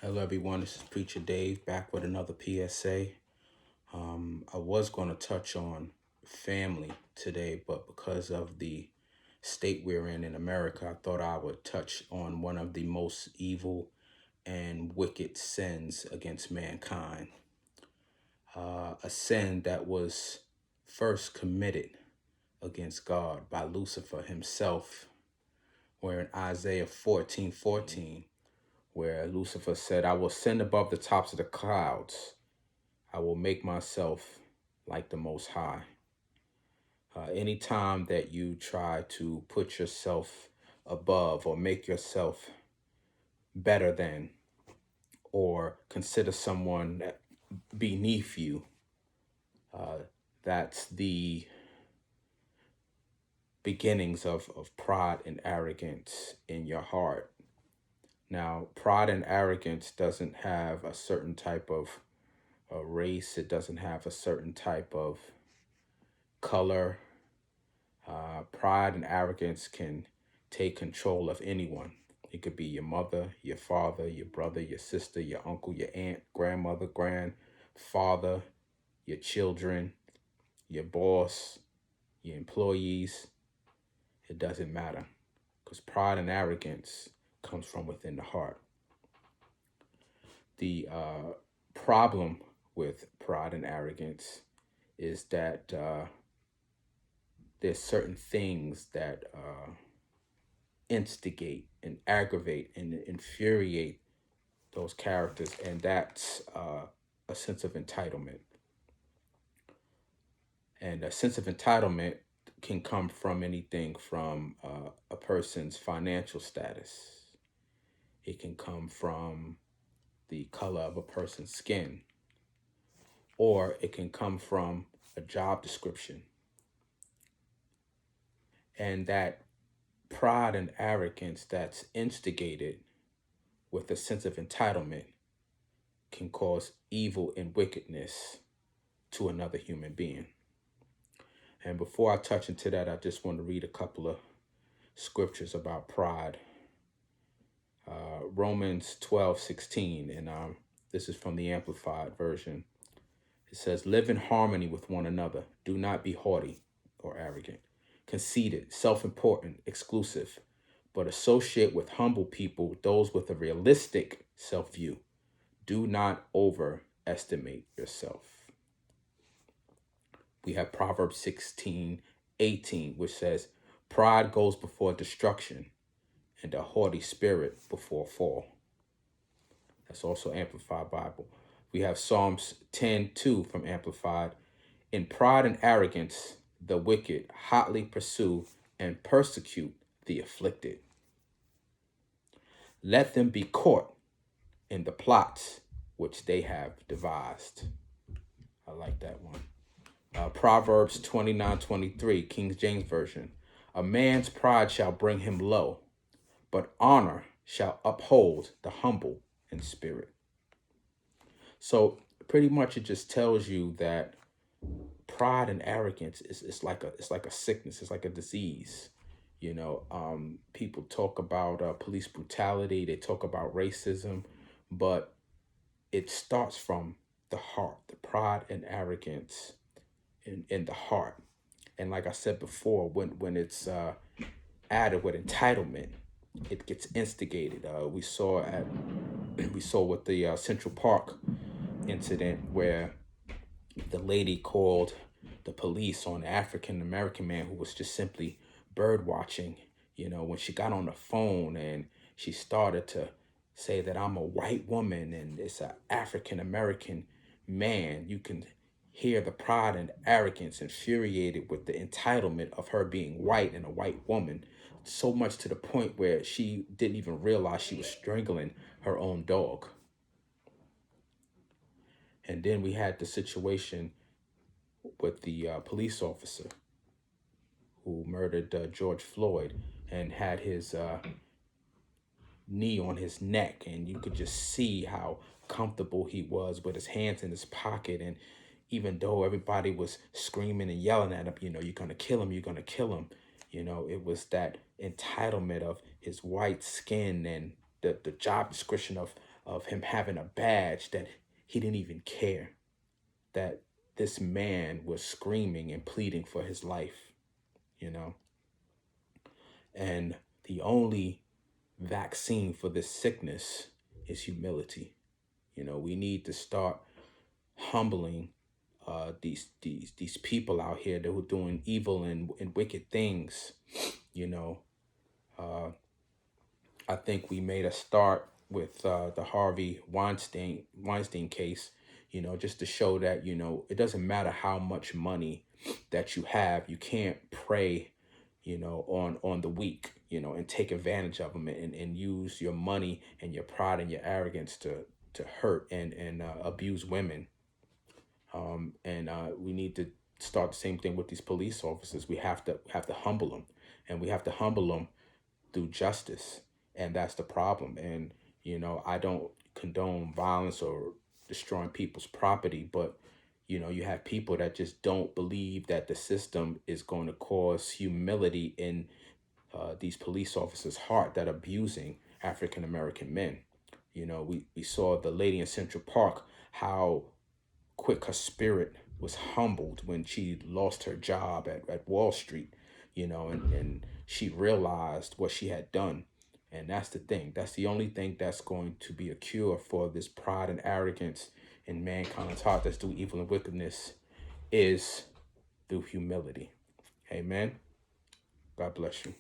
Hello, everyone. This is Preacher Dave back with another PSA. I was going to touch on family today, but because of the state we're in America, I thought I would touch on one of the most evil and wicked sins against mankind. A sin that was first committed against God by Lucifer himself, where in Isaiah 14:14, where Lucifer said, I will send above the tops of the clouds. I will make myself like the Most High. Anytime that you try to put yourself above or make yourself better than or consider someone beneath you, that's the beginnings of pride and arrogance in your heart. Now, pride and arrogance doesn't have a certain type of race. It doesn't have a certain type of color. Pride and arrogance can take control of anyone. It could be your mother, your father, your brother, your sister, your uncle, your aunt, grandmother, grandfather, your children, your boss, your employees. It doesn't matter, because pride and arrogance comes from within the heart. The problem with pride and arrogance is that there's certain things that instigate and aggravate and infuriate those characters, and that's a sense of entitlement. And a sense of entitlement can come from anything from a person's financial status. It can come from the color of a person's skin, or it can come from a job description. And that pride and arrogance that's instigated with a sense of entitlement can cause evil and wickedness to another human being. And before I touch into that, I just want to read a couple of scriptures about pride. Romans 12:16, and this is from the Amplified Version. It says, live in harmony with one another. Do not be haughty or arrogant, conceited, self-important, exclusive, but associate with humble people, those with a realistic self-view. Do not overestimate yourself. We have Proverbs 16:18, which says, pride goes before destruction, and a haughty spirit before fall. That's also Amplified Bible. We have Psalms 10:2 from Amplified. In pride and arrogance, the wicked hotly pursue and persecute the afflicted. Let them be caught in the plots which they have devised. I like that one. Proverbs 29:23, King James Version. A man's pride shall bring him low, but honor shall uphold the humble in spirit. So pretty much it just tells you that pride and arrogance is like a sickness. It's like a disease. People talk about police brutality. They talk about racism, but it starts from the heart, the pride and arrogance in the heart. And like I said before, when it's added with entitlement, it gets instigated. We saw with the Central Park incident where the lady called the police on an African American man who was just simply bird watching. When she got on the phone and she started to say that I'm a white woman and it's an African American man, you can hear the pride and arrogance infuriated with the entitlement of her being white and a white woman, so much to the point where she didn't even realize she was strangling her own dog. And then we had the situation with the police officer who murdered George Floyd and had his knee on his neck, and you could just see how comfortable he was with his hands in his pocket. And even though everybody was screaming and yelling at him, you're gonna kill him, you're gonna kill him, it was that entitlement of his white skin and the job description of of him having a badge that he didn't even care that this man was screaming and pleading for his life, you know. And the only vaccine for this sickness is humility. You know, we need to start humbling these people out here that were doing evil and wicked things. You know, uh, I think we made a start with the Harvey Weinstein case. You know, just to show that, you know, it doesn't matter how much money that you have, you can't prey, you know, on the weak, you know, and take advantage of them and use your money and your pride and your arrogance to hurt and abuse women. And we need to start the same thing with these police officers. We have to humble them, and we have to humble them through justice, and that's the problem. And you know, I don't condone violence or destroying people's property, but you know, you have people that just don't believe that the system is going to cause humility in these police officers' heart that are abusing African American men. You know, we saw the lady in Central Park, how quick her spirit was humbled when she lost her job at Wall Street, you know, and she realized what she had done. And that's the thing. That's the only thing that's going to be a cure for this pride and arrogance in mankind's heart that's do evil and wickedness is through humility. Amen. God bless you.